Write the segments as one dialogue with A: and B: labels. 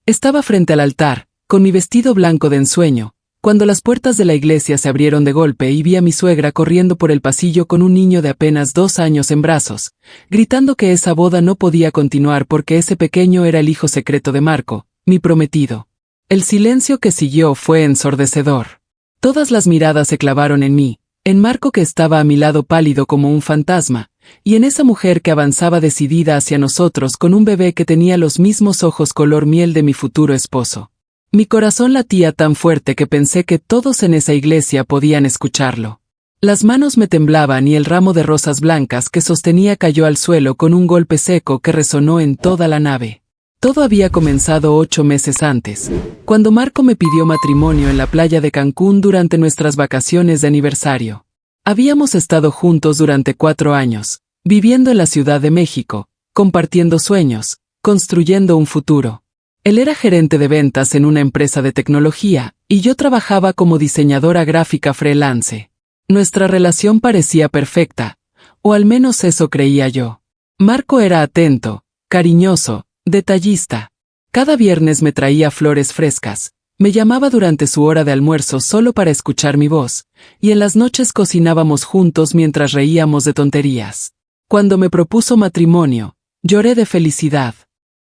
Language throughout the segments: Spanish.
A: Estaba frente al altar, con mi vestido blanco de ensueño, cuando las puertas de la iglesia se abrieron de golpe y vi a mi suegra corriendo por el pasillo con un niño de apenas 2 años en brazos, gritando que esa boda no podía continuar porque ese pequeño era el hijo secreto de Marco, mi prometido. El silencio que siguió fue ensordecedor. Todas las miradas se clavaron en mí, en Marco que estaba a mi lado pálido como un fantasma, y en esa mujer que avanzaba decidida hacia nosotros con un bebé que tenía los mismos ojos color miel de mi futuro esposo. Mi corazón latía tan fuerte que pensé que todos en esa iglesia podían escucharlo. Las manos me temblaban y el ramo de rosas blancas que sostenía cayó al suelo con un golpe seco que resonó en toda la nave. Todo había comenzado 8 meses antes, cuando Marco me pidió matrimonio en la playa de Cancún durante nuestras vacaciones de aniversario. Habíamos estado juntos durante 4 años, viviendo en la Ciudad de México, compartiendo sueños, construyendo un futuro. Él era gerente de ventas en una empresa de tecnología, y yo trabajaba como diseñadora gráfica freelance. Nuestra relación parecía perfecta, o al menos eso creía yo. Marco era atento, cariñoso, detallista. Cada viernes me traía flores frescas, me llamaba durante su hora de almuerzo solo para escuchar mi voz, y en las noches cocinábamos juntos mientras reíamos de tonterías. Cuando me propuso matrimonio, lloré de felicidad.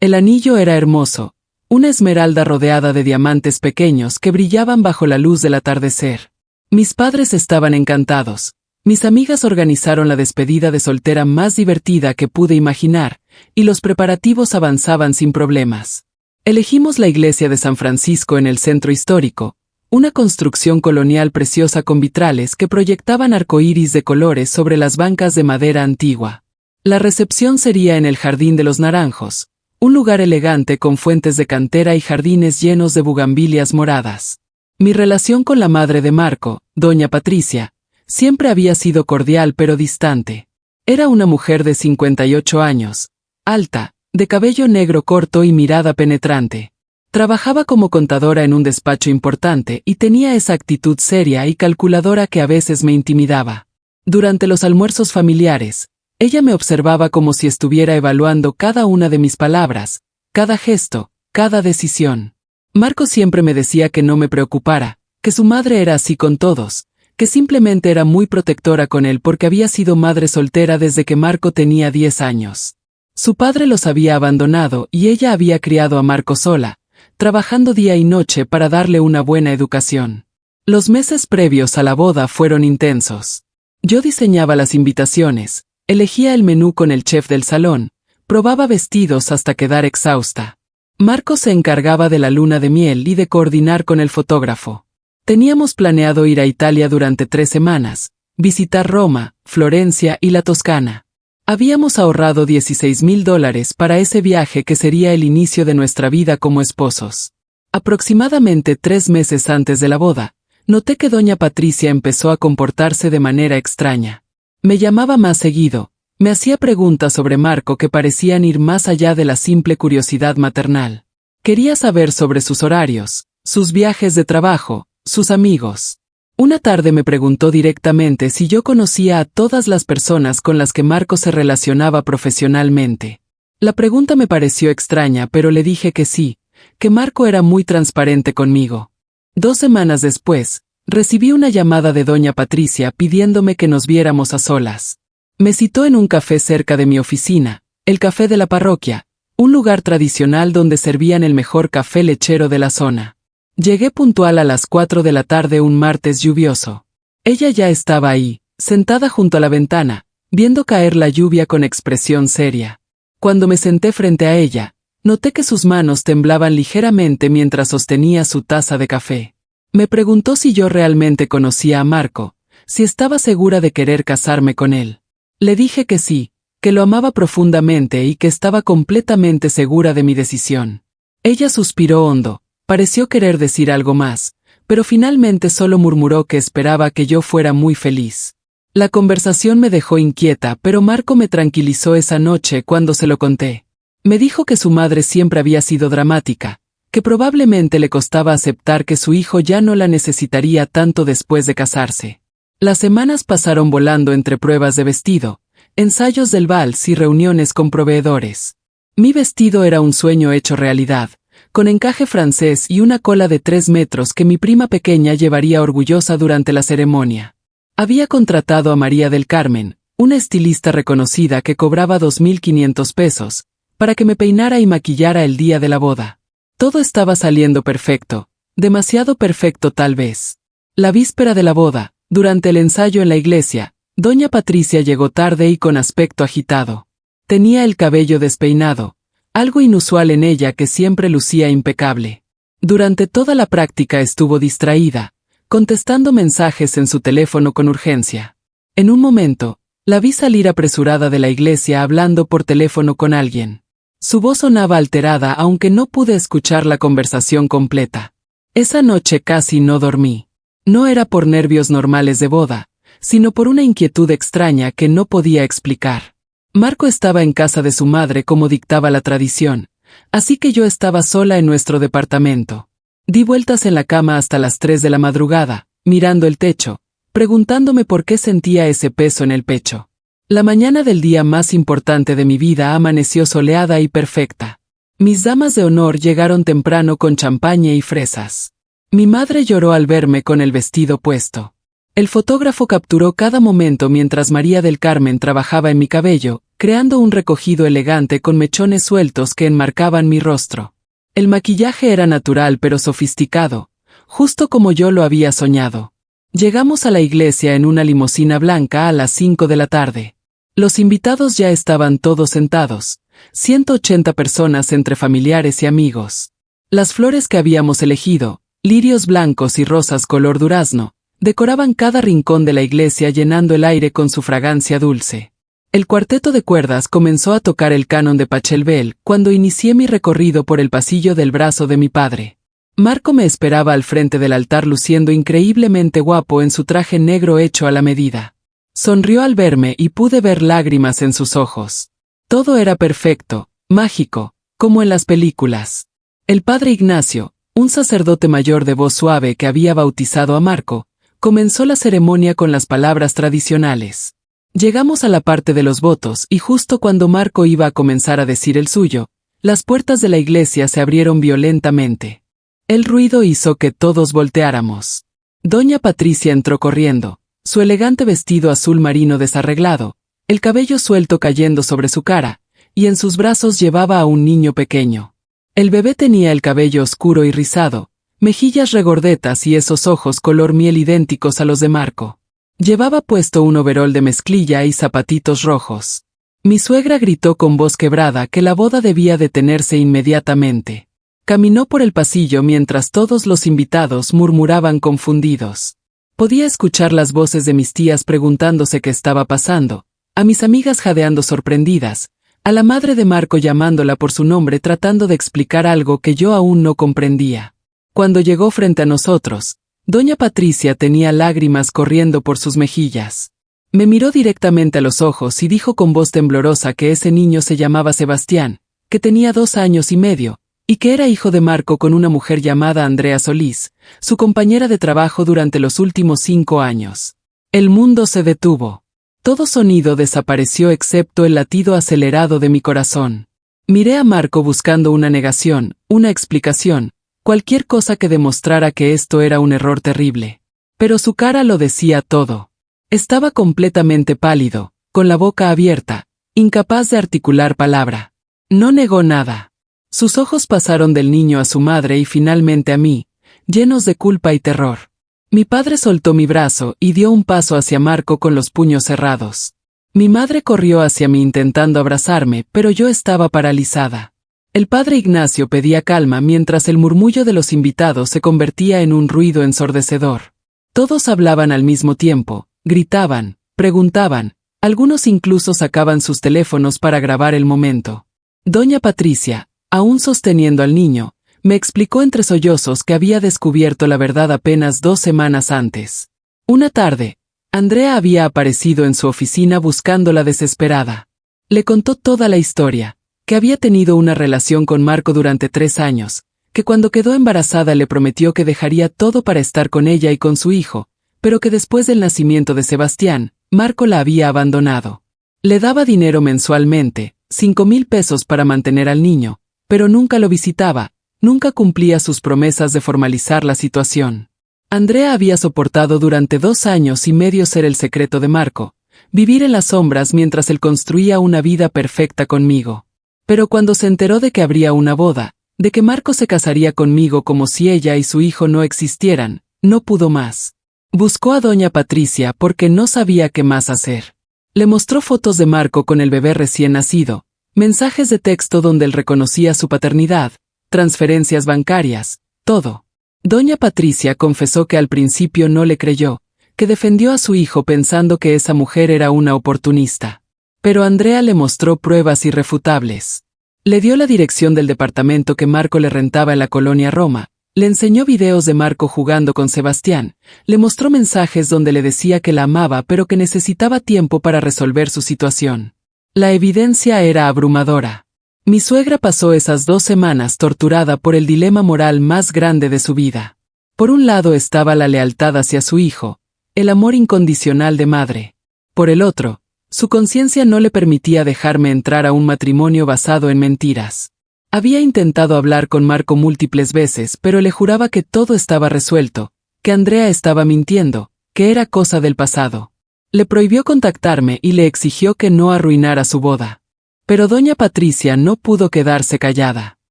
A: El anillo era hermoso. Una esmeralda rodeada de diamantes pequeños que brillaban bajo la luz del atardecer. Mis padres estaban encantados. Mis amigas organizaron la despedida de soltera más divertida que pude imaginar, y los preparativos avanzaban sin problemas. Elegimos la iglesia de San Francisco en el centro histórico, una construcción colonial preciosa con vitrales que proyectaban arcoíris de colores sobre las bancas de madera antigua. La recepción sería en el Jardín de los Naranjos, un lugar elegante con fuentes de cantera y jardines llenos de bugambilias moradas. Mi relación con la madre de Marco, doña Patricia, siempre había sido cordial pero distante. Era una mujer de 58 años, alta, de cabello negro corto y mirada penetrante. Trabajaba como contadora en un despacho importante y tenía esa actitud seria y calculadora que a veces me intimidaba. Durante los almuerzos familiares, ella me observaba como si estuviera evaluando cada una de mis palabras, cada gesto, cada decisión. Marco siempre me decía que no me preocupara, que su madre era así con todos, que simplemente era muy protectora con él porque había sido madre soltera desde que Marco tenía 10 años. Su padre los había abandonado y ella había criado a Marco sola, trabajando día y noche para darle una buena educación. Los meses previos a la boda fueron intensos. Yo diseñaba las invitaciones, elegía el menú con el chef del salón, probaba vestidos hasta quedar exhausta. Marco se encargaba de la luna de miel y de coordinar con el fotógrafo. Teníamos planeado ir a Italia durante 3 semanas, visitar Roma, Florencia y la Toscana. Habíamos ahorrado $16,000 para ese viaje que sería el inicio de nuestra vida como esposos. Aproximadamente 3 meses antes de la boda, noté que doña Patricia empezó a comportarse de manera extraña. Me llamaba más seguido, me hacía preguntas sobre Marco que parecían ir más allá de la simple curiosidad maternal. Quería saber sobre sus horarios, sus viajes de trabajo, sus amigos. Una tarde me preguntó directamente si yo conocía a todas las personas con las que Marco se relacionaba profesionalmente. La pregunta me pareció extraña, pero le dije que sí, que Marco era muy transparente conmigo. 2 semanas después, recibí una llamada de doña Patricia pidiéndome que nos viéramos a solas. Me citó en un café cerca de mi oficina, el café de la parroquia, un lugar tradicional donde servían el mejor café lechero de la zona. Llegué puntual a las 4 de la tarde un martes lluvioso. Ella ya estaba ahí, sentada junto a la ventana, viendo caer la lluvia con expresión seria. Cuando me senté frente a ella, noté que sus manos temblaban ligeramente mientras sostenía su taza de café. Me preguntó si yo realmente conocía a Marco, si estaba segura de querer casarme con él. Le dije que sí, que lo amaba profundamente y que estaba completamente segura de mi decisión. Ella suspiró hondo, pareció querer decir algo más, pero finalmente solo murmuró que esperaba que yo fuera muy feliz. La conversación me dejó inquieta, pero Marco me tranquilizó esa noche cuando se lo conté. Me dijo que su madre siempre había sido dramática, que probablemente le costaba aceptar que su hijo ya no la necesitaría tanto después de casarse. Las semanas pasaron volando entre pruebas de vestido, ensayos del vals y reuniones con proveedores. Mi vestido era un sueño hecho realidad, con encaje francés y una cola de 3 metros que mi prima pequeña llevaría orgullosa durante la ceremonia. Había contratado a María del Carmen, una estilista reconocida que cobraba 2.500 pesos, para que me peinara y maquillara el día de la boda. Todo estaba saliendo perfecto, demasiado perfecto tal vez. La víspera de la boda, durante el ensayo en la iglesia, doña Patricia llegó tarde y con aspecto agitado. Tenía el cabello despeinado, algo inusual en ella que siempre lucía impecable. Durante toda la práctica estuvo distraída, contestando mensajes en su teléfono con urgencia. En un momento, la vi salir apresurada de la iglesia hablando por teléfono con alguien. Su voz sonaba alterada aunque no pude escuchar la conversación completa. Esa noche casi no dormí. No era por nervios normales de boda, sino por una inquietud extraña que no podía explicar. Marco estaba en casa de su madre como dictaba la tradición, así que yo estaba sola en nuestro departamento. Di vueltas en la cama hasta las 3 de la madrugada, mirando el techo, preguntándome por qué sentía ese peso en el pecho. La mañana del día más importante de mi vida amaneció soleada y perfecta. Mis damas de honor llegaron temprano con champaña y fresas. Mi madre lloró al verme con el vestido puesto. El fotógrafo capturó cada momento mientras María del Carmen trabajaba en mi cabello, creando un recogido elegante con mechones sueltos que enmarcaban mi rostro. El maquillaje era natural pero sofisticado, justo como yo lo había soñado. Llegamos a la iglesia en una limusina blanca a las 5 de la tarde. Los invitados ya estaban todos sentados, 180 personas entre familiares y amigos. Las flores que habíamos elegido, lirios blancos y rosas color durazno, decoraban cada rincón de la iglesia llenando el aire con su fragancia dulce. El cuarteto de cuerdas comenzó a tocar el canon de Pachelbel cuando inicié mi recorrido por el pasillo del brazo de mi padre. Marco me esperaba al frente del altar luciendo increíblemente guapo en su traje negro hecho a la medida. Sonrió al verme y pude ver lágrimas en sus ojos. Todo era perfecto, mágico, como en las películas. El padre Ignacio, un sacerdote mayor de voz suave que había bautizado a Marco, comenzó la ceremonia con las palabras tradicionales. Llegamos a la parte de los votos y justo cuando Marco iba a comenzar a decir el suyo, las puertas de la iglesia se abrieron violentamente. El ruido hizo que todos volteáramos. Doña Patricia entró corriendo, su elegante vestido azul marino desarreglado, el cabello suelto cayendo sobre su cara, y en sus brazos llevaba a un niño pequeño. El bebé tenía el cabello oscuro y rizado, mejillas regordetas y esos ojos color miel idénticos a los de Marco. Llevaba puesto un overol de mezclilla y zapatitos rojos. Mi suegra gritó con voz quebrada que la boda debía detenerse inmediatamente. Caminó por el pasillo mientras todos los invitados murmuraban confundidos. Podía escuchar las voces de mis tías preguntándose qué estaba pasando, a mis amigas jadeando sorprendidas, a la madre de Marco llamándola por su nombre tratando de explicar algo que yo aún no comprendía. Cuando llegó frente a nosotros, doña Patricia tenía lágrimas corriendo por sus mejillas. Me miró directamente a los ojos y dijo con voz temblorosa que ese niño se llamaba Sebastián, que tenía 2 años y medio, y que era hijo de Marco con una mujer llamada Andrea Solís, su compañera de trabajo durante los últimos 5 años. El mundo se detuvo. Todo sonido desapareció excepto el latido acelerado de mi corazón. Miré a Marco buscando una negación, una explicación, cualquier cosa que demostrara que esto era un error terrible. Pero su cara lo decía todo. Estaba completamente pálido, con la boca abierta, incapaz de articular palabra. No negó nada. Sus ojos pasaron del niño a su madre y finalmente a mí, llenos de culpa y terror. Mi padre soltó mi brazo y dio un paso hacia Marco con los puños cerrados. Mi madre corrió hacia mí intentando abrazarme, pero yo estaba paralizada. El padre Ignacio pedía calma mientras el murmullo de los invitados se convertía en un ruido ensordecedor. Todos hablaban al mismo tiempo, gritaban, preguntaban, algunos incluso sacaban sus teléfonos para grabar el momento. Doña Patricia, aún sosteniendo al niño, me explicó entre sollozos que había descubierto la verdad apenas 2 semanas antes. Una tarde, Andrea había aparecido en su oficina buscándola desesperada. Le contó toda la historia, que había tenido una relación con Marco durante 3 años, que cuando quedó embarazada le prometió que dejaría todo para estar con ella y con su hijo, pero que después del nacimiento de Sebastián, Marco la había abandonado. Le daba dinero mensualmente, 5,000 pesos para mantener al niño, pero nunca lo visitaba, nunca cumplía sus promesas de formalizar la situación. Andrea había soportado durante 2 años y medio ser el secreto de Marco, vivir en las sombras mientras él construía una vida perfecta conmigo. Pero cuando se enteró de que habría una boda, de que Marco se casaría conmigo como si ella y su hijo no existieran, no pudo más. Buscó a doña Patricia porque no sabía qué más hacer. Le mostró fotos de Marco con el bebé recién nacido, mensajes de texto donde él reconocía su paternidad, transferencias bancarias, todo. Doña Patricia confesó que al principio no le creyó, que defendió a su hijo pensando que esa mujer era una oportunista. Pero Andrea le mostró pruebas irrefutables. Le dio la dirección del departamento que Marco le rentaba en la colonia Roma, le enseñó videos de Marco jugando con Sebastián, le mostró mensajes donde le decía que la amaba pero que necesitaba tiempo para resolver su situación. La evidencia era abrumadora. Mi suegra pasó esas 2 semanas torturada por el dilema moral más grande de su vida. Por un lado estaba la lealtad hacia su hijo, el amor incondicional de madre. Por el otro, su conciencia no le permitía dejarme entrar a un matrimonio basado en mentiras. Había intentado hablar con Marco múltiples veces, pero le juraba que todo estaba resuelto, que Andrea estaba mintiendo, que era cosa del pasado. Le prohibió contactarme y le exigió que no arruinara su boda. Pero doña Patricia no pudo quedarse callada.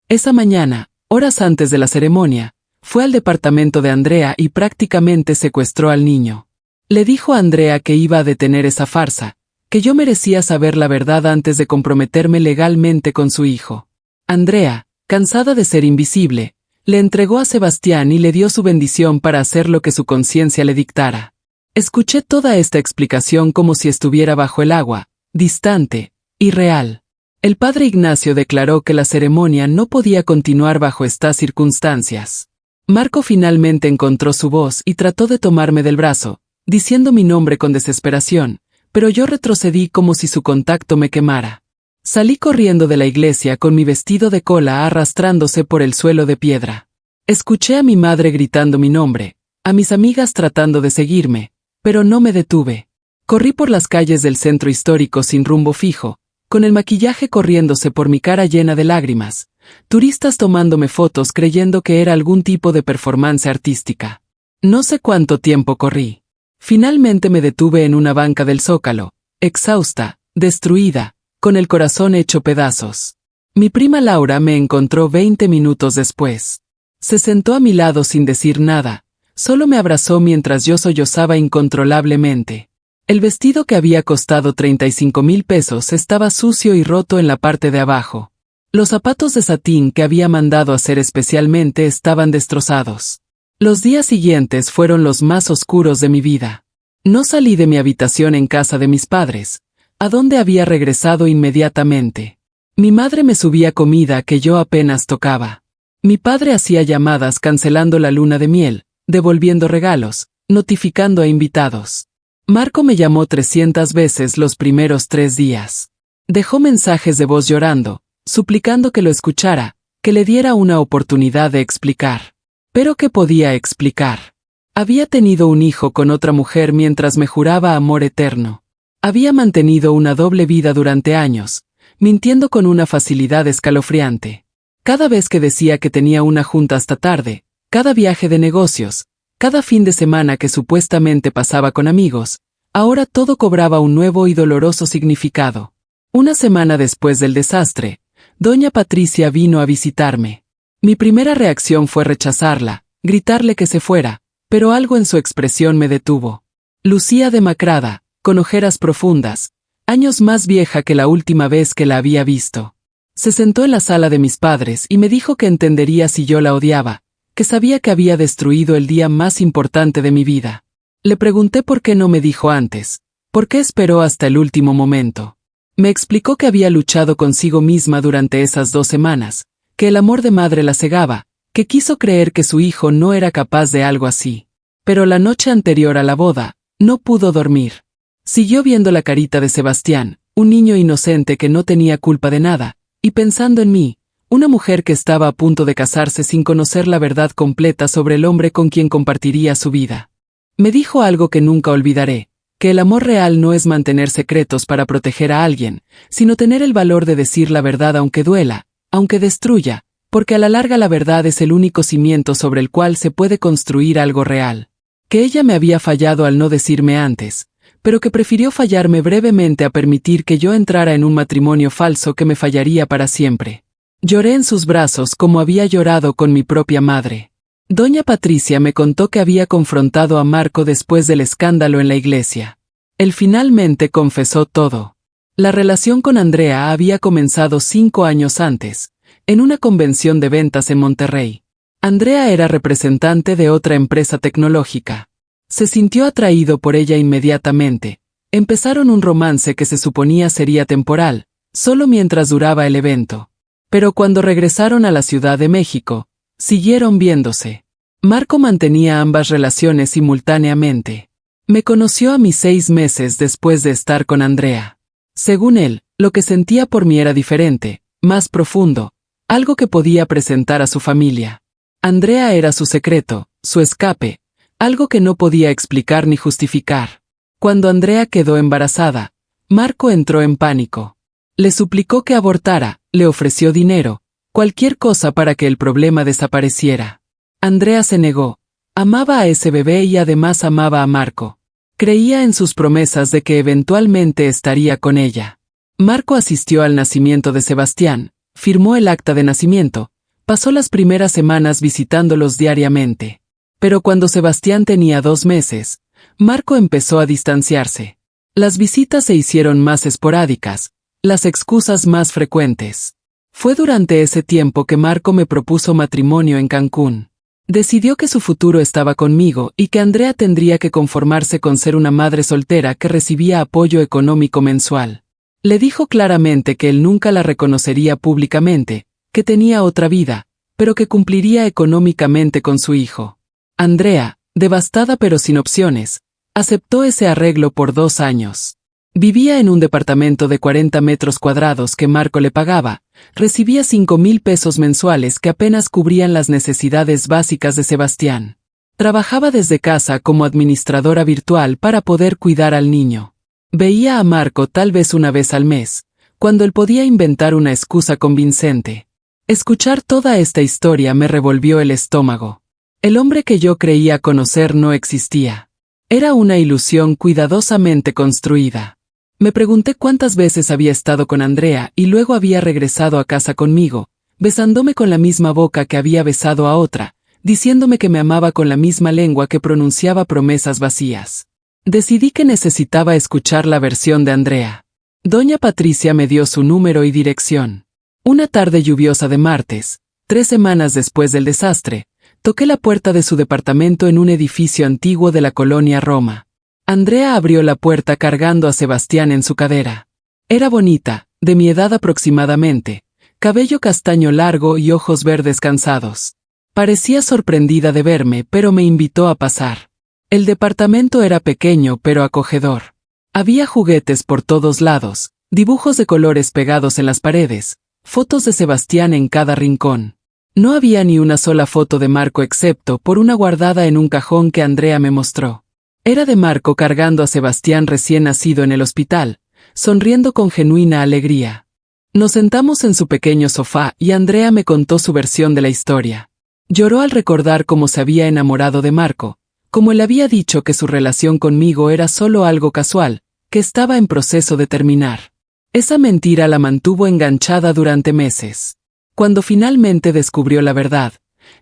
A: Esa mañana, horas antes de la ceremonia, fue al departamento de Andrea y prácticamente secuestró al niño. Le dijo a Andrea que iba a detener esa farsa, que yo merecía saber la verdad antes de comprometerme legalmente con su hijo. Andrea, cansada de ser invisible, le entregó a Sebastián y le dio su bendición para hacer lo que su conciencia le dictara. Escuché toda esta explicación como si estuviera bajo el agua, distante, irreal. El padre Ignacio declaró que la ceremonia no podía continuar bajo estas circunstancias. Marco finalmente encontró su voz y trató de tomarme del brazo, diciendo mi nombre con desesperación, pero yo retrocedí como si su contacto me quemara. Salí corriendo de la iglesia con mi vestido de cola arrastrándose por el suelo de piedra. Escuché a mi madre gritando mi nombre, a mis amigas tratando de seguirme, pero no me detuve. Corrí por las calles del centro histórico sin rumbo fijo, con el maquillaje corriéndose por mi cara llena de lágrimas, turistas tomándome fotos creyendo que era algún tipo de performance artística. No sé cuánto tiempo corrí. Finalmente me detuve en una banca del Zócalo, exhausta, destruida, con el corazón hecho pedazos. Mi prima Laura me encontró 20 minutos después. Se sentó a mi lado sin decir nada, solo me abrazó mientras yo sollozaba incontrolablemente. El vestido que había costado 35,000 pesos estaba sucio y roto en la parte de abajo. Los zapatos de satín que había mandado hacer especialmente estaban destrozados. Los días siguientes fueron los más oscuros de mi vida. No salí de mi habitación en casa de mis padres, a donde había regresado inmediatamente. Mi madre me subía comida que yo apenas tocaba. Mi padre hacía llamadas cancelando la luna de miel, devolviendo regalos, notificando a invitados. Marco me llamó 300 veces los primeros 3 días. Dejó mensajes de voz llorando, suplicando que lo escuchara, que le diera una oportunidad de explicar. ¿Pero qué podía explicar? Había tenido un hijo con otra mujer mientras me juraba amor eterno. Había mantenido una doble vida durante años, mintiendo con una facilidad escalofriante. Cada vez que decía que tenía una junta hasta tarde, cada viaje de negocios, cada fin de semana que supuestamente pasaba con amigos, ahora todo cobraba un nuevo y doloroso significado. Una semana después del desastre, doña Patricia vino a visitarme. Mi primera reacción fue rechazarla, gritarle que se fuera, pero algo en su expresión me detuvo. Lucía demacrada, con ojeras profundas, años más vieja que la última vez que la había visto. Se sentó en la sala de mis padres y me dijo que entendería si yo la odiaba, que sabía que había destruido el día más importante de mi vida. Le pregunté por qué no me dijo antes, por qué esperó hasta el último momento. Me explicó que había luchado consigo misma durante esas 2 semanas, que el amor de madre la cegaba, que quiso creer que su hijo no era capaz de algo así. Pero la noche anterior a la boda, no pudo dormir. Siguió viendo la carita de Sebastián, un niño inocente que no tenía culpa de nada, y pensando en mí, una mujer que estaba a punto de casarse sin conocer la verdad completa sobre el hombre con quien compartiría su vida. Me dijo algo que nunca olvidaré, que el amor real no es mantener secretos para proteger a alguien, sino tener el valor de decir la verdad aunque duela, aunque destruya, porque a la larga la verdad es el único cimiento sobre el cual se puede construir algo real. Que ella me había fallado al no decirme antes, pero que prefirió fallarme brevemente a permitir que yo entrara en un matrimonio falso que me fallaría para siempre. Lloré en sus brazos como había llorado con mi propia madre. Doña Patricia me contó que había confrontado a Marco después del escándalo en la iglesia. Él finalmente confesó todo. La relación con Andrea había comenzado 5 años antes, en una convención de ventas en Monterrey. Andrea era representante de otra empresa tecnológica. Se sintió atraído por ella inmediatamente. Empezaron un romance que se suponía sería temporal, solo mientras duraba el evento. Pero cuando regresaron a la Ciudad de México, siguieron viéndose. Marco mantenía ambas relaciones simultáneamente. Me conoció a mis 6 meses después de estar con Andrea. Según él, lo que sentía por mí era diferente, más profundo, algo que podía presentar a su familia. Andrea era su secreto, su escape, algo que no podía explicar ni justificar. Cuando Andrea quedó embarazada, Marco entró en pánico. Le suplicó que abortara, le ofreció dinero, cualquier cosa para que el problema desapareciera. Andrea se negó. Amaba a ese bebé y además amaba a Marco. Creía en sus promesas de que eventualmente estaría con ella. Marco asistió al nacimiento de Sebastián, firmó el acta de nacimiento, pasó las primeras semanas visitándolos diariamente. Pero cuando Sebastián tenía 2 meses, Marco empezó a distanciarse. Las visitas se hicieron más esporádicas, las excusas más frecuentes. Fue durante ese tiempo que Marco me propuso matrimonio en Cancún. Decidió que su futuro estaba conmigo y que Andrea tendría que conformarse con ser una madre soltera que recibía apoyo económico mensual. Le dijo claramente que él nunca la reconocería públicamente, que tenía otra vida, pero que cumpliría económicamente con su hijo. Andrea, devastada pero sin opciones, aceptó ese arreglo por 2 años. Vivía en un departamento de 40 metros cuadrados que Marco le pagaba, recibía 5,000 pesos mensuales que apenas cubrían las necesidades básicas de Sebastián. Trabajaba desde casa como administradora virtual para poder cuidar al niño. Veía a Marco tal vez una vez al mes, cuando él podía inventar una excusa convincente. Escuchar toda esta historia me revolvió el estómago. El hombre que yo creía conocer no existía. Era una ilusión cuidadosamente construida. Me pregunté cuántas veces había estado con Andrea y luego había regresado a casa conmigo, besándome con la misma boca que había besado a otra, diciéndome que me amaba con la misma lengua que pronunciaba promesas vacías. Decidí que necesitaba escuchar la versión de Andrea. Doña Patricia me dio su número y dirección. Una tarde lluviosa de martes, 3 semanas después del desastre, toqué la puerta de su departamento en un edificio antiguo de la colonia Roma. Andrea abrió la puerta cargando a Sebastián en su cadera. Era bonita, de mi edad aproximadamente, cabello castaño largo y ojos verdes cansados. Parecía sorprendida de verme, pero me invitó a pasar. El departamento era pequeño pero acogedor. Había juguetes por todos lados, dibujos de colores pegados en las paredes, fotos de Sebastián en cada rincón. No había ni una sola foto de Marco excepto por una guardada en un cajón que Andrea me mostró. Era de Marco cargando a Sebastián recién nacido en el hospital, sonriendo con genuina alegría. Nos sentamos en su pequeño sofá y Andrea me contó su versión de la historia. Lloró al recordar cómo se había enamorado de Marco, como él había dicho que su relación conmigo era solo algo casual, que estaba en proceso de terminar. Esa mentira la mantuvo enganchada durante meses. Cuando finalmente descubrió la verdad,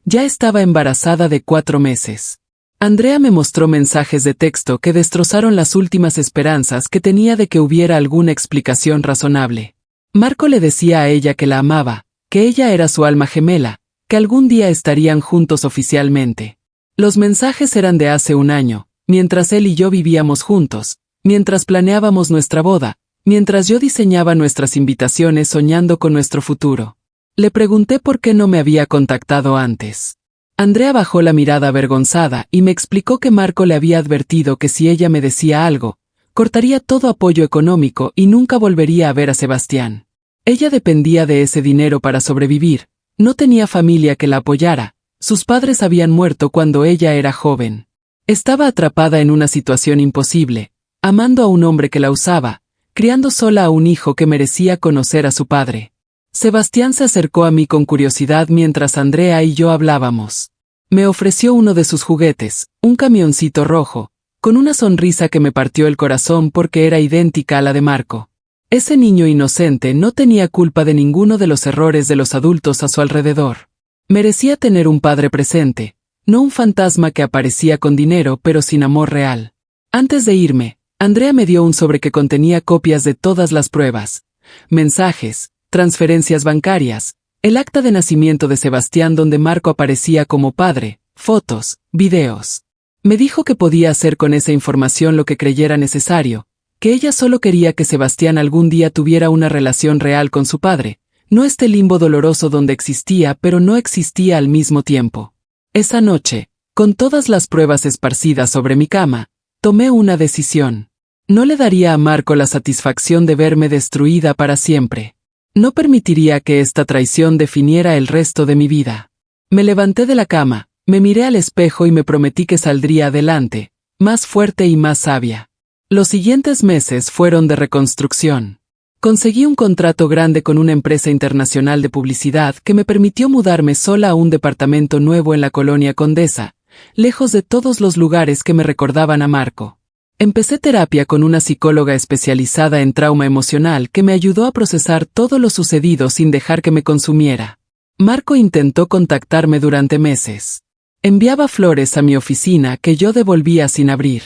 A: ya estaba embarazada de 4 meses. Andrea me mostró mensajes de texto que destrozaron las últimas esperanzas que tenía de que hubiera alguna explicación razonable. Marco le decía a ella que la amaba, que ella era su alma gemela, que algún día estarían juntos oficialmente. Los mensajes eran de hace 1 año, mientras él y yo vivíamos juntos, mientras planeábamos nuestra boda, mientras yo diseñaba nuestras invitaciones soñando con nuestro futuro. Le pregunté por qué no me había contactado antes. Andrea bajó la mirada avergonzada y me explicó que Marco le había advertido que si ella me decía algo, cortaría todo apoyo económico y nunca volvería a ver a Sebastián. Ella dependía de ese dinero para sobrevivir, no tenía familia que la apoyara, sus padres habían muerto cuando ella era joven. Estaba atrapada en una situación imposible, amando a un hombre que la usaba, criando sola a un hijo que merecía conocer a su padre. Sebastián se acercó a mí con curiosidad mientras Andrea y yo hablábamos. Me ofreció uno de sus juguetes, un camioncito rojo, con una sonrisa que me partió el corazón porque era idéntica a la de Marco. Ese niño inocente no tenía culpa de ninguno de los errores de los adultos a su alrededor. Merecía tener un padre presente, no un fantasma que aparecía con dinero pero sin amor real. Antes de irme, Andrea me dio un sobre que contenía copias de todas las pruebas, mensajes, transferencias bancarias, el acta de nacimiento de Sebastián donde Marco aparecía como padre, fotos, videos. Me dijo que podía hacer con esa información lo que creyera necesario, que ella solo quería que Sebastián algún día tuviera una relación real con su padre, no este limbo doloroso donde existía pero no existía al mismo tiempo. Esa noche, con todas las pruebas esparcidas sobre mi cama, tomé una decisión. No le daría a Marco la satisfacción de verme destruida para siempre. No permitiría que esta traición definiera el resto de mi vida. Me levanté de la cama, me miré al espejo y me prometí que saldría adelante, más fuerte y más sabia. Los siguientes meses fueron de reconstrucción. Conseguí un contrato grande con una empresa internacional de publicidad que me permitió mudarme sola a un departamento nuevo en la colonia Condesa, lejos de todos los lugares que me recordaban a Marco. Empecé terapia con una psicóloga especializada en trauma emocional que me ayudó a procesar todo lo sucedido sin dejar que me consumiera. Marco intentó contactarme durante meses. Enviaba flores a mi oficina que yo devolvía sin abrir.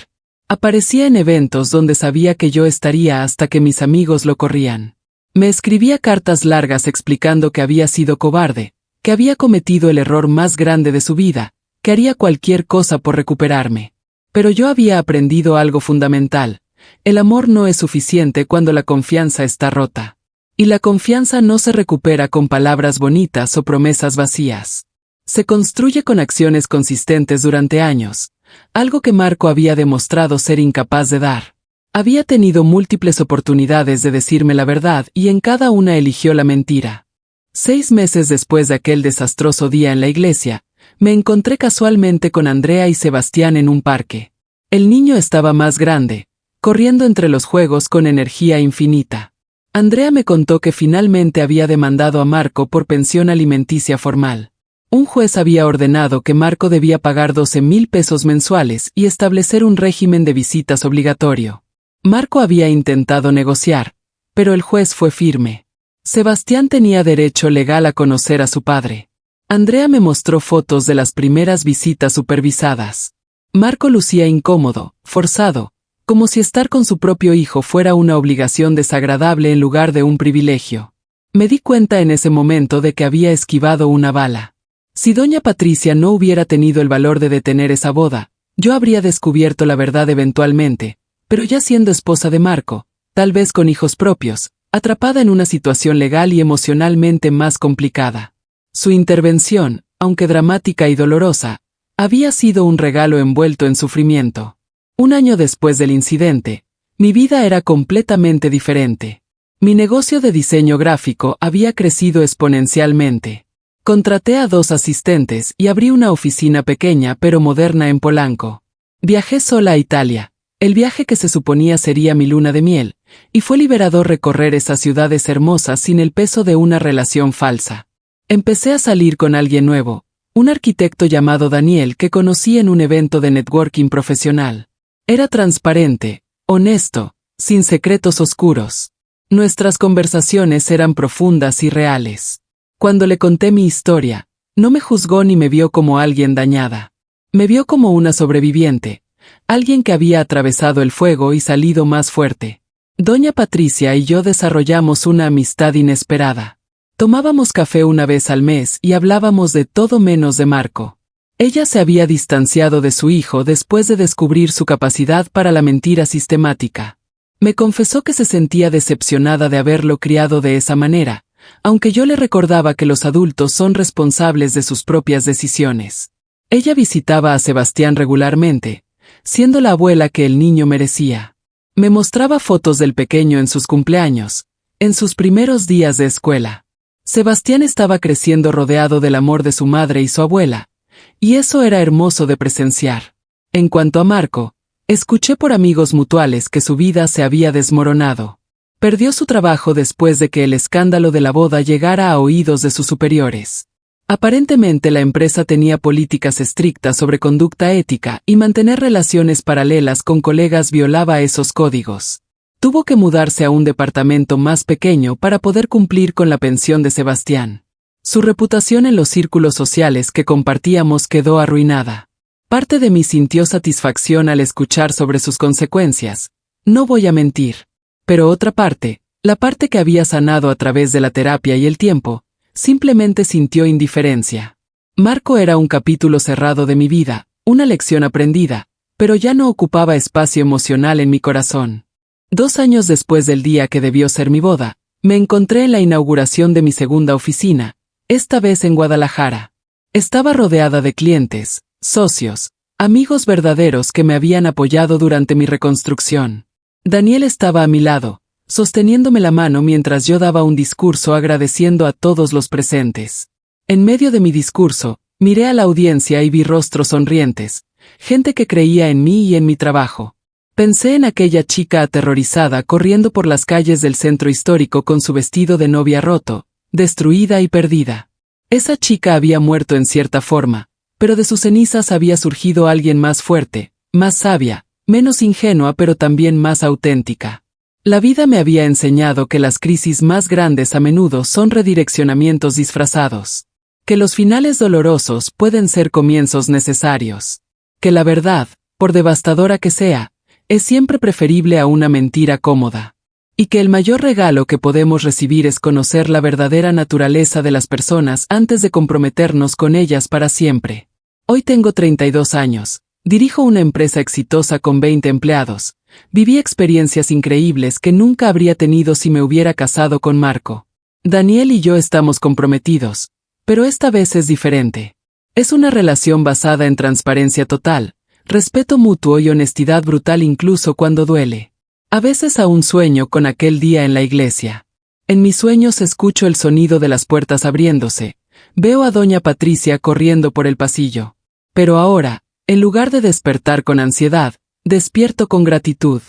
A: Aparecía en eventos donde sabía que yo estaría hasta que mis amigos lo corrían. Me escribía cartas largas explicando que había sido cobarde, que había cometido el error más grande de su vida, que haría cualquier cosa por recuperarme. Pero yo había aprendido algo fundamental. El amor no es suficiente cuando la confianza está rota. Y la confianza no se recupera con palabras bonitas o promesas vacías. Se construye con acciones consistentes durante años, algo que Marco había demostrado ser incapaz de dar. Había tenido múltiples oportunidades de decirme la verdad y en cada una eligió la mentira. 6 meses después de aquel desastroso día en la iglesia, me encontré casualmente con Andrea y Sebastián en un parque. El niño estaba más grande, corriendo entre los juegos con energía infinita. Andrea me contó que finalmente había demandado a Marco por pensión alimenticia formal. Un juez había ordenado que Marco debía pagar 12,000 pesos mensuales y establecer un régimen de visitas obligatorio. Marco había intentado negociar, pero el juez fue firme. Sebastián tenía derecho legal a conocer a su padre. Andrea me mostró fotos de las primeras visitas supervisadas. Marco lucía incómodo, forzado, como si estar con su propio hijo fuera una obligación desagradable en lugar de un privilegio. Me di cuenta en ese momento de que había esquivado una bala. Si doña Patricia no hubiera tenido el valor de detener esa boda, yo habría descubierto la verdad eventualmente, pero ya siendo esposa de Marco, tal vez con hijos propios, atrapada en una situación legal y emocionalmente más complicada. Su intervención, aunque dramática y dolorosa, había sido un regalo envuelto en sufrimiento. Un año después del incidente, mi vida era completamente diferente. Mi negocio de diseño gráfico había crecido exponencialmente. Contraté a 2 asistentes y abrí una oficina pequeña pero moderna en Polanco. Viajé sola a Italia, el viaje que se suponía sería mi luna de miel, y fue liberador recorrer esas ciudades hermosas sin el peso de una relación falsa. Empecé a salir con alguien nuevo, un arquitecto llamado Daniel que conocí en un evento de networking profesional. Era transparente, honesto, sin secretos oscuros. Nuestras conversaciones eran profundas y reales. Cuando le conté mi historia, no me juzgó ni me vio como alguien dañada. Me vio como una sobreviviente, alguien que había atravesado el fuego y salido más fuerte. Doña Patricia y yo desarrollamos una amistad inesperada. Tomábamos café una vez al mes y hablábamos de todo menos de Marco. Ella se había distanciado de su hijo después de descubrir su capacidad para la mentira sistemática. Me confesó que se sentía decepcionada de haberlo criado de esa manera, aunque yo le recordaba que los adultos son responsables de sus propias decisiones. Ella visitaba a Sebastián regularmente, siendo la abuela que el niño merecía. Me mostraba fotos del pequeño en sus cumpleaños, en sus primeros días de escuela. Sebastián estaba creciendo rodeado del amor de su madre y su abuela, y eso era hermoso de presenciar. En cuanto a Marco, escuché por amigos mutuales que su vida se había desmoronado. Perdió su trabajo después de que el escándalo de la boda llegara a oídos de sus superiores. Aparentemente la empresa tenía políticas estrictas sobre conducta ética y mantener relaciones paralelas con colegas violaba esos códigos. Tuvo que mudarse a un departamento más pequeño para poder cumplir con la pensión de Sebastián. Su reputación en los círculos sociales que compartíamos quedó arruinada. Parte de mí sintió satisfacción al escuchar sobre sus consecuencias, no voy a mentir. Pero otra parte, la parte que había sanado a través de la terapia y el tiempo, simplemente sintió indiferencia. Marco era un capítulo cerrado de mi vida, una lección aprendida, pero ya no ocupaba espacio emocional en mi corazón. 2 años después del día que debió ser mi boda, me encontré en la inauguración de mi segunda oficina, esta vez en Guadalajara. Estaba rodeada de clientes, socios, amigos verdaderos que me habían apoyado durante mi reconstrucción. Daniel estaba a mi lado, sosteniéndome la mano mientras yo daba un discurso agradeciendo a todos los presentes. En medio de mi discurso, miré a la audiencia y vi rostros sonrientes, gente que creía en mí y en mi trabajo. Pensé en aquella chica aterrorizada corriendo por las calles del centro histórico con su vestido de novia roto, destruida y perdida. Esa chica había muerto en cierta forma, pero de sus cenizas había surgido alguien más fuerte, más sabia, menos ingenua pero también más auténtica. La vida me había enseñado que las crisis más grandes a menudo son redireccionamientos disfrazados. Que los finales dolorosos pueden ser comienzos necesarios. Que la verdad, por devastadora que sea, es siempre preferible a una mentira cómoda. Y que el mayor regalo que podemos recibir es conocer la verdadera naturaleza de las personas antes de comprometernos con ellas para siempre. Hoy tengo 32 años, dirijo una empresa exitosa con 20 empleados. Viví experiencias increíbles que nunca habría tenido si me hubiera casado con Marco. Daniel y yo estamos comprometidos, pero esta vez es diferente. Es una relación basada en transparencia total, respeto mutuo y honestidad brutal incluso cuando duele. A veces aún sueño con aquel día en la iglesia. En mis sueños escucho el sonido de las puertas abriéndose, veo a doña Patricia corriendo por el pasillo. Pero ahora, en lugar de despertar con ansiedad, despierto con gratitud.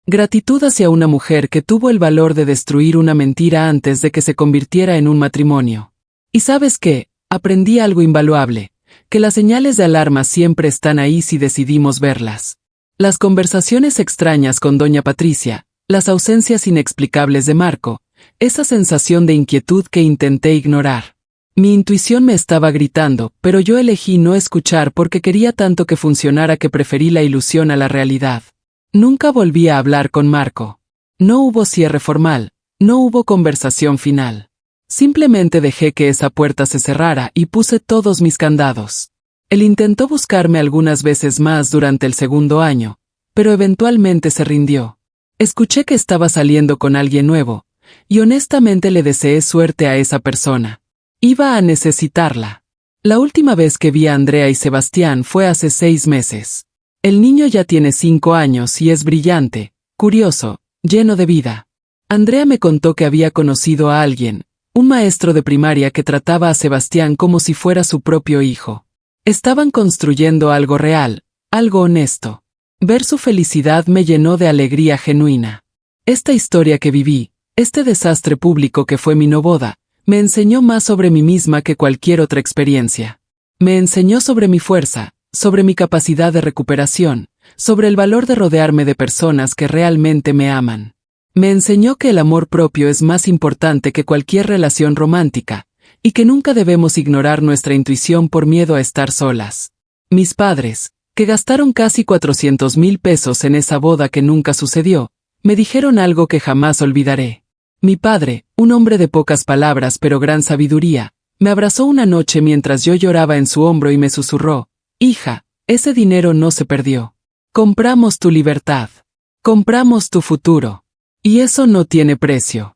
A: Gratitud hacia una mujer que tuvo el valor de destruir una mentira antes de que se convirtiera en un matrimonio. ¿Y sabes qué? Aprendí algo invaluable, que las señales de alarma siempre están ahí si decidimos verlas. Las conversaciones extrañas con doña Patricia, las ausencias inexplicables de Marco, esa sensación de inquietud que intenté ignorar. Mi intuición me estaba gritando, pero yo elegí no escuchar porque quería tanto que funcionara que preferí la ilusión a la realidad. Nunca volví a hablar con Marco. No hubo cierre formal, no hubo conversación final. Simplemente dejé que esa puerta se cerrara y puse todos mis candados. Él intentó buscarme algunas veces más durante el segundo año, pero eventualmente se rindió. Escuché que estaba saliendo con alguien nuevo, y honestamente le deseé suerte a esa persona. Iba a necesitarla. La última vez que vi a Andrea y Sebastián fue hace 6 meses. El niño ya tiene 5 años y es brillante, curioso, lleno de vida. Andrea me contó que había conocido a alguien, un maestro de primaria que trataba a Sebastián como si fuera su propio hijo. Estaban construyendo algo real, algo honesto. Ver su felicidad me llenó de alegría genuina. Esta historia que viví, este desastre público que fue mi no boda, me enseñó más sobre mí misma que cualquier otra experiencia. Me enseñó sobre mi fuerza, sobre mi capacidad de recuperación, sobre el valor de rodearme de personas que realmente me aman. Me enseñó que el amor propio es más importante que cualquier relación romántica, y que nunca debemos ignorar nuestra intuición por miedo a estar solas. Mis padres, que gastaron casi 400,000 pesos en esa boda que nunca sucedió, me dijeron algo que jamás olvidaré. Mi padre, un hombre de pocas palabras pero gran sabiduría, me abrazó una noche mientras yo lloraba en su hombro y me susurró: «Hija, ese dinero no se perdió. Compramos tu libertad. Compramos tu futuro. Y eso no tiene precio».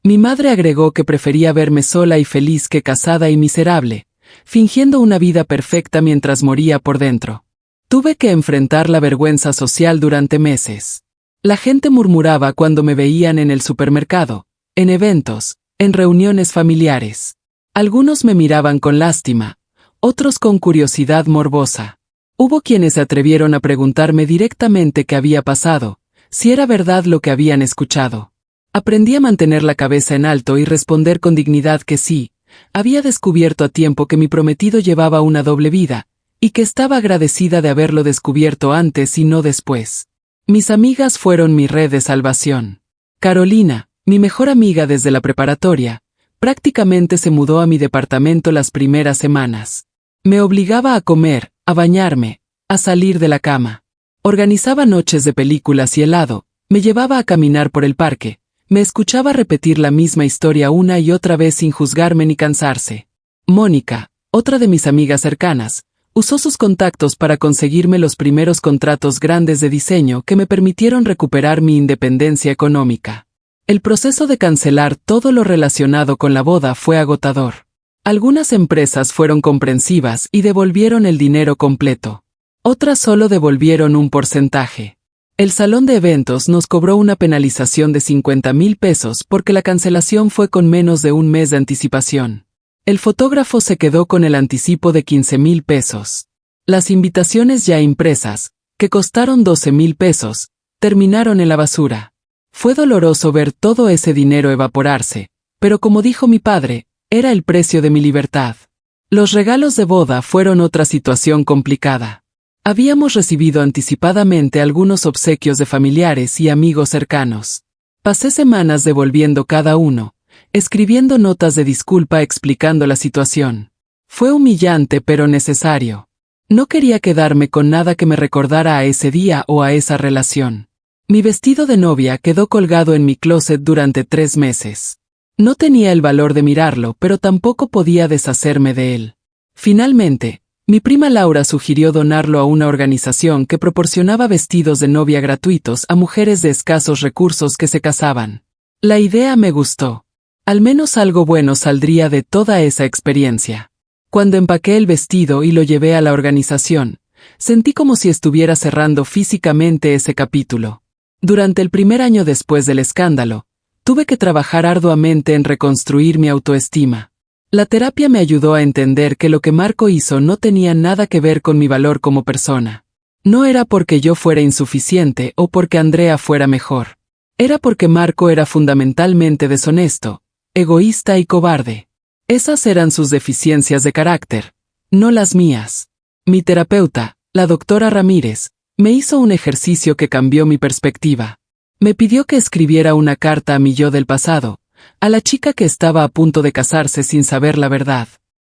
A: Mi madre agregó que prefería verme sola y feliz que casada y miserable, fingiendo una vida perfecta mientras moría por dentro. Tuve que enfrentar la vergüenza social durante meses. La gente murmuraba cuando me veían en el supermercado, en eventos, en reuniones familiares. Algunos me miraban con lástima, otros con curiosidad morbosa. Hubo quienes se atrevieron a preguntarme directamente qué había pasado, si era verdad lo que habían escuchado. Aprendí a mantener la cabeza en alto y responder con dignidad que sí. Había descubierto a tiempo que mi prometido llevaba una doble vida, y que estaba agradecida de haberlo descubierto antes y no después. Mis amigas fueron mi red de salvación. Carolina, mi mejor amiga desde la preparatoria, prácticamente se mudó a mi departamento las primeras semanas. Me obligaba a comer, a bañarme, a salir de la cama. Organizaba noches de películas y helado, me llevaba a caminar por el parque, me escuchaba repetir la misma historia una y otra vez sin juzgarme ni cansarse. Mónica, otra de mis amigas cercanas, usó sus contactos para conseguirme los primeros contratos grandes de diseño que me permitieron recuperar mi independencia económica. El proceso de cancelar todo lo relacionado con la boda fue agotador. Algunas empresas fueron comprensivas y devolvieron el dinero completo. Otras solo devolvieron un porcentaje. El salón de eventos nos cobró una penalización de 50,000 pesos porque la cancelación fue con menos de un mes de anticipación. El fotógrafo se quedó con el anticipo de 15,000 pesos. Las invitaciones ya impresas, que costaron 12,000 pesos, terminaron en la basura. Fue doloroso ver todo ese dinero evaporarse, pero como dijo mi padre, era el precio de mi libertad. Los regalos de boda fueron otra situación complicada. Habíamos recibido anticipadamente algunos obsequios de familiares y amigos cercanos. Pasé semanas devolviendo cada uno, escribiendo notas de disculpa explicando la situación. Fue humillante pero necesario. No quería quedarme con nada que me recordara a ese día o a esa relación. Mi vestido de novia quedó colgado en mi closet durante 3 meses. No tenía el valor de mirarlo, pero tampoco podía deshacerme de él. Finalmente, mi prima Laura sugirió donarlo a una organización que proporcionaba vestidos de novia gratuitos a mujeres de escasos recursos que se casaban. La idea me gustó. Al menos algo bueno saldría de toda esa experiencia. Cuando empaqué el vestido y lo llevé a la organización, sentí como si estuviera cerrando físicamente ese capítulo. Durante el primer año después del escándalo, tuve que trabajar arduamente en reconstruir mi autoestima. La terapia me ayudó a entender que lo que Marco hizo no tenía nada que ver con mi valor como persona. No era porque yo fuera insuficiente o porque Andrea fuera mejor. Era porque Marco era fundamentalmente deshonesto, egoísta y cobarde. Esas eran sus deficiencias de carácter, no las mías. Mi terapeuta, la doctora Ramírez, me hizo un ejercicio que cambió mi perspectiva. Me pidió que escribiera una carta a mi yo del pasado, a la chica que estaba a punto de casarse sin saber la verdad.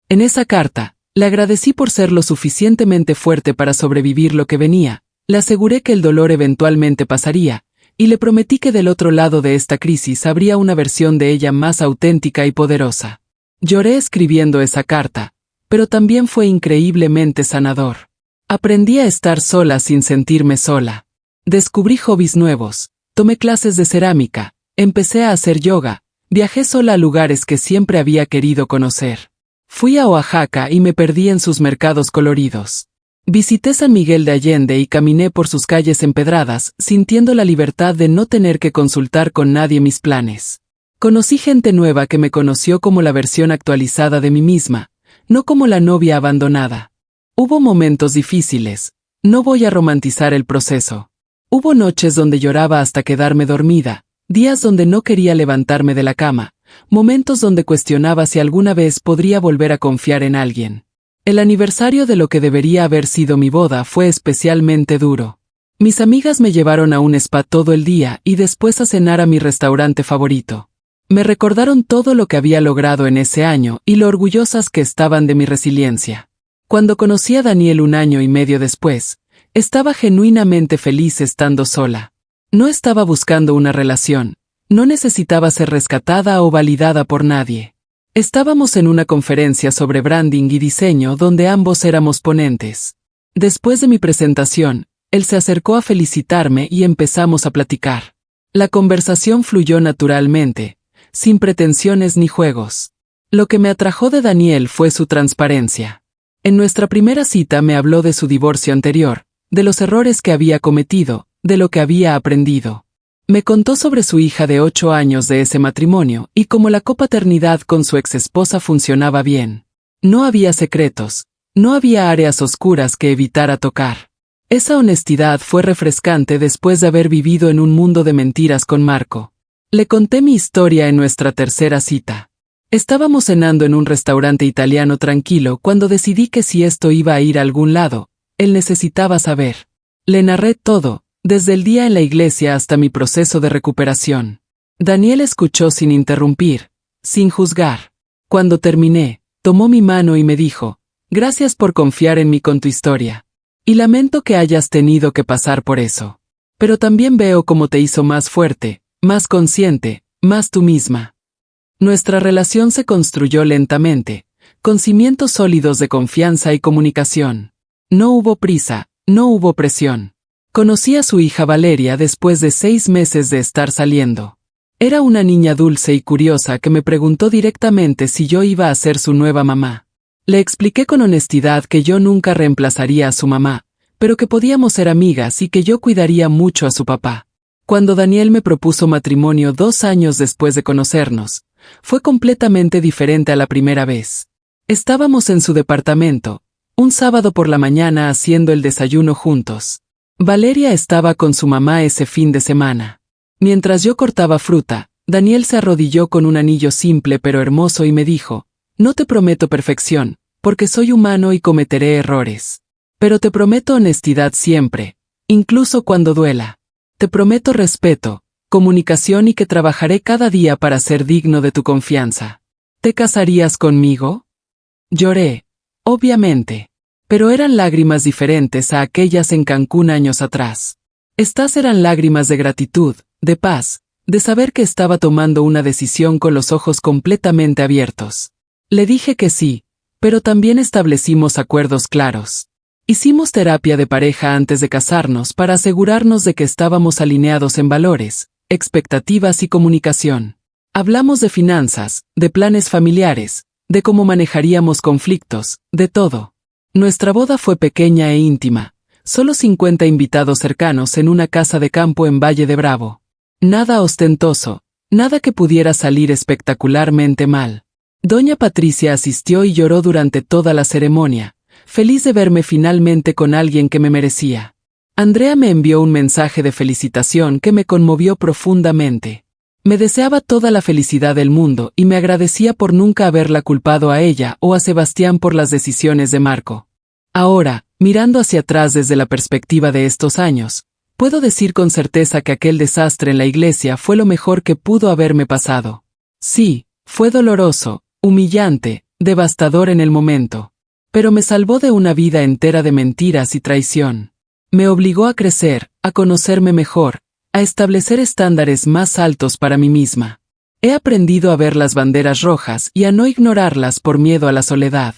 A: En esa carta, le agradecí por ser lo suficientemente fuerte para sobrevivir lo que venía, le aseguré que el dolor eventualmente pasaría, y le prometí que del otro lado de esta crisis habría una versión de ella más auténtica y poderosa. Lloré escribiendo esa carta, pero también fue increíblemente sanador. Aprendí a estar sola sin sentirme sola. Descubrí hobbies nuevos, tomé clases de cerámica, empecé a hacer yoga, viajé sola a lugares que siempre había querido conocer. Fui a Oaxaca y me perdí en sus mercados coloridos. Visité San Miguel de Allende y caminé por sus calles empedradas, sintiendo la libertad de no tener que consultar con nadie mis planes. Conocí gente nueva que me conoció como la versión actualizada de mí misma, no como la novia abandonada. Hubo momentos difíciles, no voy a romantizar el proceso. Hubo noches donde lloraba hasta quedarme dormida, días donde no quería levantarme de la cama, momentos donde cuestionaba si alguna vez podría volver a confiar en alguien. El aniversario de lo que debería haber sido mi boda fue especialmente duro. Mis amigas me llevaron a un spa todo el día y después a cenar a mi restaurante favorito. Me recordaron todo lo que había logrado en ese año y lo orgullosas que estaban de mi resiliencia. Cuando conocí a Daniel 1 año y medio después, estaba genuinamente feliz estando sola. No estaba buscando una relación, no necesitaba ser rescatada o validada por nadie. Estábamos en una conferencia sobre branding y diseño donde ambos éramos ponentes. Después de mi presentación, él se acercó a felicitarme y empezamos a platicar. La conversación fluyó naturalmente, sin pretensiones ni juegos. Lo que me atrajo de Daniel fue su transparencia. En nuestra primera cita me habló de su divorcio anterior, de los errores que había cometido, de lo que había aprendido. Me contó sobre su hija de 8 años de ese matrimonio y cómo la copaternidad con su exesposa funcionaba bien. No había secretos, no había áreas oscuras que evitara tocar. Esa honestidad fue refrescante después de haber vivido en un mundo de mentiras con Marco. Le conté mi historia en nuestra tercera cita. Estábamos cenando en un restaurante italiano tranquilo cuando decidí que si esto iba a ir a algún lado, él necesitaba saber. Le narré todo, desde el día en la iglesia hasta mi proceso de recuperación. Daniel escuchó sin interrumpir, sin juzgar. Cuando terminé, tomó mi mano y me dijo, gracias por confiar en mí con tu historia. Y lamento que hayas tenido que pasar por eso. Pero también veo cómo te hizo más fuerte, más consciente, más tú misma. Nuestra relación se construyó lentamente, con cimientos sólidos de confianza y comunicación. No hubo prisa, no hubo presión. Conocí a su hija Valeria después de 6 meses de estar saliendo. Era una niña dulce y curiosa que me preguntó directamente si yo iba a ser su nueva mamá. Le expliqué con honestidad que yo nunca reemplazaría a su mamá, pero que podíamos ser amigas y que yo cuidaría mucho a su papá. Cuando Daniel me propuso matrimonio 2 años después de conocernos, fue completamente diferente a la primera vez. Estábamos en su departamento, un sábado por la mañana haciendo el desayuno juntos. Valeria estaba con su mamá ese fin de semana. Mientras yo cortaba fruta, Daniel se arrodilló con un anillo simple pero hermoso y me dijo, no te prometo perfección, porque soy humano y cometeré errores. Pero te prometo honestidad siempre, incluso cuando duela. Te prometo respeto, comunicación y que trabajaré cada día para ser digno de tu confianza. ¿Te casarías conmigo? Lloré, obviamente. Pero eran lágrimas diferentes a aquellas en Cancún años atrás. Estas eran lágrimas de gratitud, de paz, de saber que estaba tomando una decisión con los ojos completamente abiertos. Le dije que sí, pero también establecimos acuerdos claros. Hicimos terapia de pareja antes de casarnos para asegurarnos de que estábamos alineados en valores, expectativas y comunicación. Hablamos de finanzas, de planes familiares, de cómo manejaríamos conflictos, de todo. Nuestra boda fue pequeña e íntima, solo 50 invitados cercanos en una casa de campo en Valle de Bravo. Nada ostentoso, nada que pudiera salir espectacularmente mal. Doña Patricia asistió y lloró durante toda la ceremonia, feliz de verme finalmente con alguien que me merecía. Andrea me envió un mensaje de felicitación que me conmovió profundamente. Me deseaba toda la felicidad del mundo y me agradecía por nunca haberla culpado a ella o a Sebastián por las decisiones de Marco. Ahora, mirando hacia atrás desde la perspectiva de estos años, puedo decir con certeza que aquel desastre en la iglesia fue lo mejor que pudo haberme pasado. Sí, fue doloroso, humillante, devastador en el momento. Pero me salvó de una vida entera de mentiras y traición. Me obligó a crecer, a conocerme mejor, a establecer estándares más altos para mí misma. He aprendido a ver las banderas rojas y a no ignorarlas por miedo a la soledad.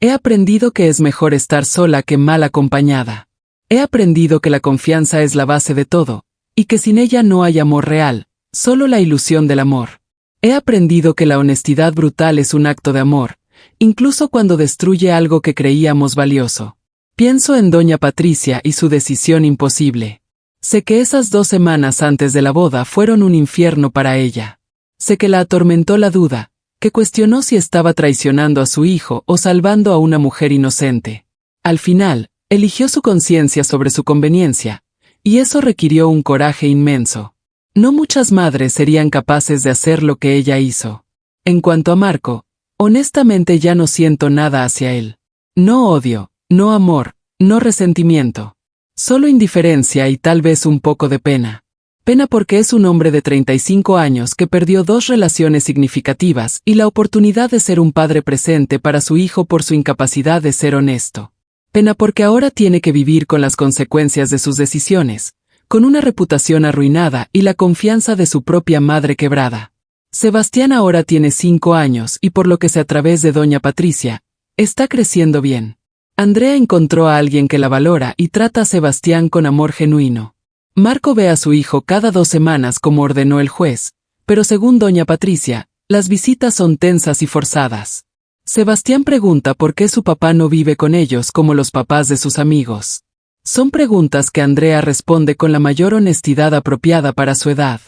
A: He aprendido que es mejor estar sola que mal acompañada. He aprendido que la confianza es la base de todo, y que sin ella no hay amor real, solo la ilusión del amor. He aprendido que la honestidad brutal es un acto de amor, incluso cuando destruye algo que creíamos valioso. Pienso en Doña Patricia y su decisión imposible. Sé que esas 2 semanas antes de la boda fueron un infierno para ella. Sé que la atormentó la duda, que cuestionó si estaba traicionando a su hijo o salvando a una mujer inocente. Al final, eligió su conciencia sobre su conveniencia, y eso requirió un coraje inmenso. No muchas madres serían capaces de hacer lo que ella hizo. En cuanto a Marco, honestamente ya no siento nada hacia él. No odio, no amor, no resentimiento. Solo indiferencia y tal vez un poco de pena. Pena porque es un hombre de 35 años que perdió 2 relaciones significativas y la oportunidad de ser un padre presente para su hijo por su incapacidad de ser honesto. Pena porque ahora tiene que vivir con las consecuencias de sus decisiones, con una reputación arruinada y la confianza de su propia madre quebrada. Sebastián ahora tiene 5 años y por lo que sé a través de Doña Patricia, está creciendo bien. Andrea encontró a alguien que la valora y trata a Sebastián con amor genuino. Marco ve a su hijo cada 2 semanas como ordenó el juez, pero según Doña Patricia, las visitas son tensas y forzadas. Sebastián pregunta por qué su papá no vive con ellos como los papás de sus amigos. Son preguntas que Andrea responde con la mayor honestidad apropiada para su edad.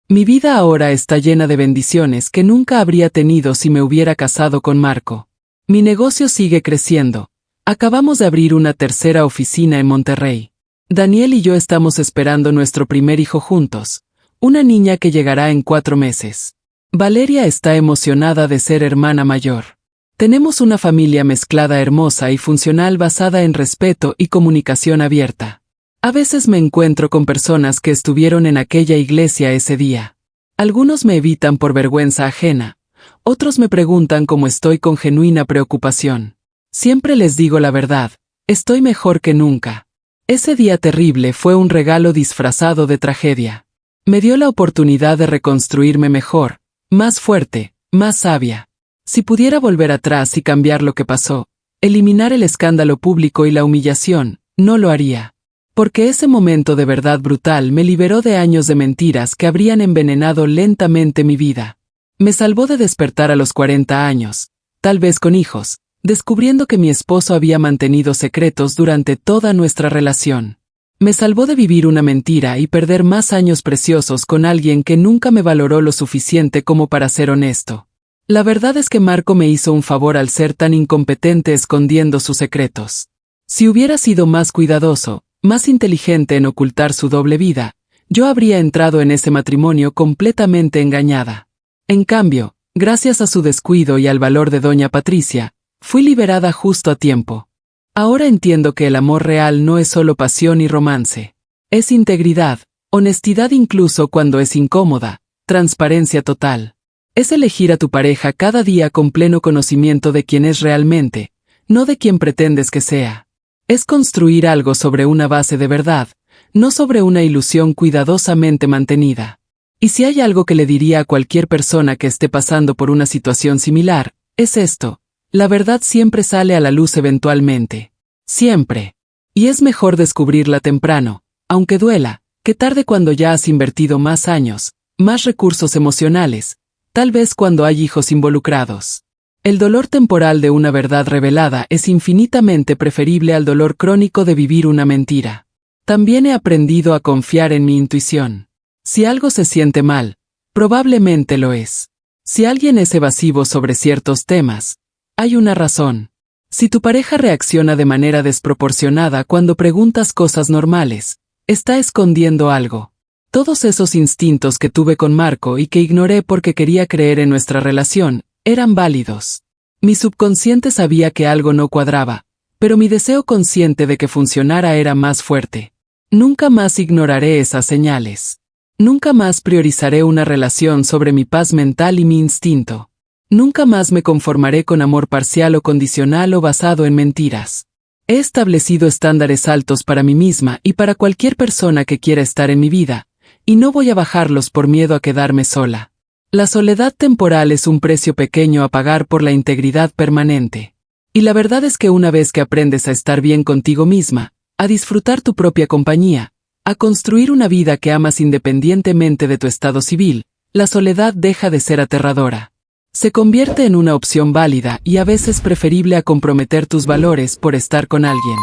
A: Mi vida ahora está llena de bendiciones que nunca habría tenido si me hubiera casado con Marco. Mi negocio sigue creciendo. Acabamos de abrir una tercera oficina en Monterrey. Daniel y yo estamos esperando nuestro primer hijo juntos, una niña que llegará en 4 meses. Valeria está emocionada de ser hermana mayor. Tenemos una familia mezclada hermosa y funcional basada en respeto y comunicación abierta. A veces me encuentro con personas que estuvieron en aquella iglesia ese día. Algunos me evitan por vergüenza ajena, otros me preguntan cómo estoy con genuina preocupación. Siempre les digo la verdad, estoy mejor que nunca. Ese día terrible fue un regalo disfrazado de tragedia. Me dio la oportunidad de reconstruirme mejor, más fuerte, más sabia. Si pudiera volver atrás y cambiar lo que pasó, eliminar el escándalo público y la humillación, no lo haría. Porque ese momento de verdad brutal me liberó de años de mentiras que habrían envenenado lentamente mi vida. Me salvó de despertar a los 40 años, tal vez con hijos, descubriendo que mi esposo había mantenido secretos durante toda nuestra relación. Me salvó de vivir una mentira y perder más años preciosos con alguien que nunca me valoró lo suficiente como para ser honesto. La verdad es que Marco me hizo un favor al ser tan incompetente escondiendo sus secretos. Si hubiera sido más cuidadoso, más inteligente en ocultar su doble vida, yo habría entrado en ese matrimonio completamente engañada. En cambio, gracias a su descuido y al valor de doña Patricia, fui liberada justo a tiempo. Ahora entiendo que el amor real no es solo pasión y romance. Es integridad, honestidad incluso cuando es incómoda, transparencia total. Es elegir a tu pareja cada día con pleno conocimiento de quién es realmente, no de quién pretendes que sea. Es construir algo sobre una base de verdad, no sobre una ilusión cuidadosamente mantenida. Y si hay algo que le diría a cualquier persona que esté pasando por una situación similar, es esto: la verdad siempre sale a la luz eventualmente. Siempre. Y es mejor descubrirla temprano, aunque duela, que tarde cuando ya has invertido más años, más recursos emocionales, tal vez cuando hay hijos involucrados. El dolor temporal de una verdad revelada es infinitamente preferible al dolor crónico de vivir una mentira. También he aprendido a confiar en mi intuición. Si algo se siente mal, probablemente lo es. Si alguien es evasivo sobre ciertos temas, hay una razón. Si tu pareja reacciona de manera desproporcionada cuando preguntas cosas normales, está escondiendo algo. Todos esos instintos que tuve con Marco y que ignoré porque quería creer en nuestra relación, eran válidos. Mi subconsciente sabía que algo no cuadraba, pero mi deseo consciente de que funcionara era más fuerte. Nunca más ignoraré esas señales. Nunca más priorizaré una relación sobre mi paz mental y mi instinto. Nunca más me conformaré con amor parcial o condicional o basado en mentiras. He establecido estándares altos para mí misma y para cualquier persona que quiera estar en mi vida, y no voy a bajarlos por miedo a quedarme sola. La soledad temporal es un precio pequeño a pagar por la integridad permanente. Y la verdad es que una vez que aprendes a estar bien contigo misma, a disfrutar tu propia compañía, a construir una vida que amas independientemente de tu estado civil, la soledad deja de ser aterradora. Se convierte en una opción válida y a veces preferible a comprometer tus valores por estar con alguien.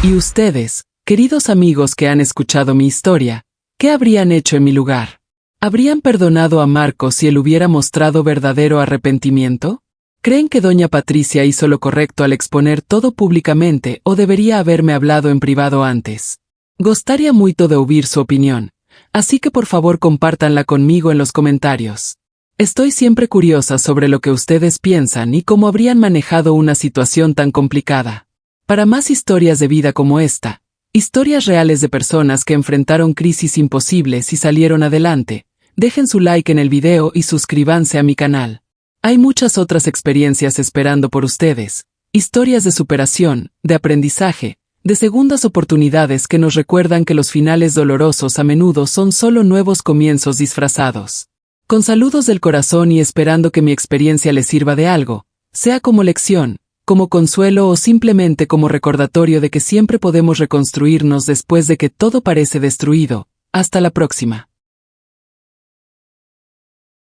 A: Y ustedes, queridos amigos que han escuchado mi historia, ¿qué habrían hecho en mi lugar? ¿Habrían perdonado a Marco si él hubiera mostrado verdadero arrepentimiento? ¿Creen que doña Patricia hizo lo correcto al exponer todo públicamente o debería haberme hablado en privado antes? Gostaría mucho de oír su opinión, así que por favor compártanla conmigo en los comentarios. Estoy siempre curiosa sobre lo que ustedes piensan y cómo habrían manejado una situación tan complicada. Para más historias de vida como esta, historias reales de personas que enfrentaron crisis imposibles y salieron adelante, dejen su like en el video y suscríbanse a mi canal. Hay muchas otras experiencias esperando por ustedes, historias de superación, de aprendizaje, de segundas oportunidades que nos recuerdan que los finales dolorosos a menudo son solo nuevos comienzos disfrazados. Con saludos del corazón y esperando que mi experiencia les sirva de algo, sea como lección, como consuelo o simplemente como recordatorio de que siempre podemos reconstruirnos después de que todo parece destruido. Hasta la próxima.